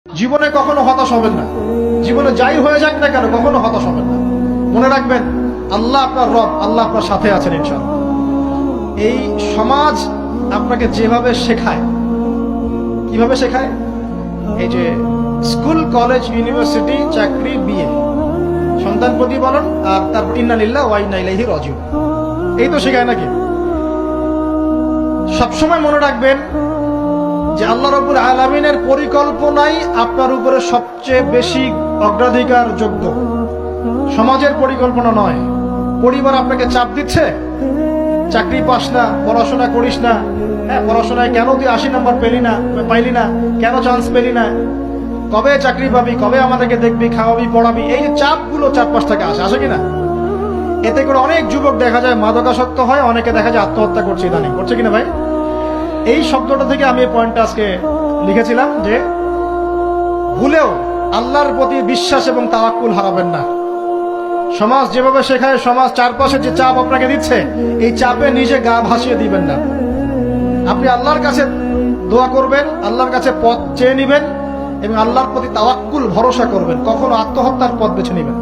জীবনে কখনো হতাশ হবেন না। জীবনে যাই হয়ে যাক না কেন কখনো হতাশ হবেন না। মনে রাখবেন আল্লাহ আপনার রব, আল্লাহ আপনার সাথে আছেন ইনশাআল্লাহ। এই সমাজ আপনাকে যেভাবে শেখায়, কিভাবে শেখায়, এই যে স্কুল, কলেজ, ইউনিভার্সিটি, চাকরি, বিয়ে, সন্তান প্রতিপালন আর তারপর ইন্না লিল্লাহি ওয়া ইন্না ইলাইহি রাজিউন, এই তো শেখায় নাকি? সবসময় মনে রাখবেন যে আল্লাহ রাব্বুল আলামিনের পরিকল্পনাই আপনার উপরে সবচেয়ে বেশি অগ্রাধিকার যোগ্য, সমাজের পরিকল্পনা নয়। পরিবার আপনাকে চাপ দিচ্ছে, চাকরি পাস না, পড়াশোনা করিস না, হ্যাঁ পড়াশোনায় কেন তুই 80 নম্বর পাইলি না, কেন চান্স পেলি না, কবে চাকরি পাবি, কবে আমাদেরকে দেখবি, খাওয়াবি, পড়াবি, এই যে চাপগুলো চারপাশ থেকে আসে কিনা, এতে করে অনেক যুবক দেখা যায় মাদকাসক্ত হয়, অনেকে দেখা যায় আত্মহত্যা করছে ইদানিং, করছে কিনা ভাই? এই শব্দটা থেকে আমি এই পয়েন্টটা আজকে লিখেছিলাম যে ভুলেও আল্লাহর প্রতি বিশ্বাস এবং তাওয়াক্কুল হারাবেন না। সমাজ যেভাবে শেখায়, সমাজ চারপাশে যে চাপ আপনাকে দিচ্ছে, এই চাপে নিজে গা ভাসিয়ে দিবেন না। আপনি আল্লাহর কাছে দোয়া করবেন, আল্লাহর কাছে পথ চেয়ে নিবেন এবং আল্লাহর প্রতি তাওয়াক্কুল ভরসা করবেন, কখনো আত্মহত্যার পথ বেছে নিবেন।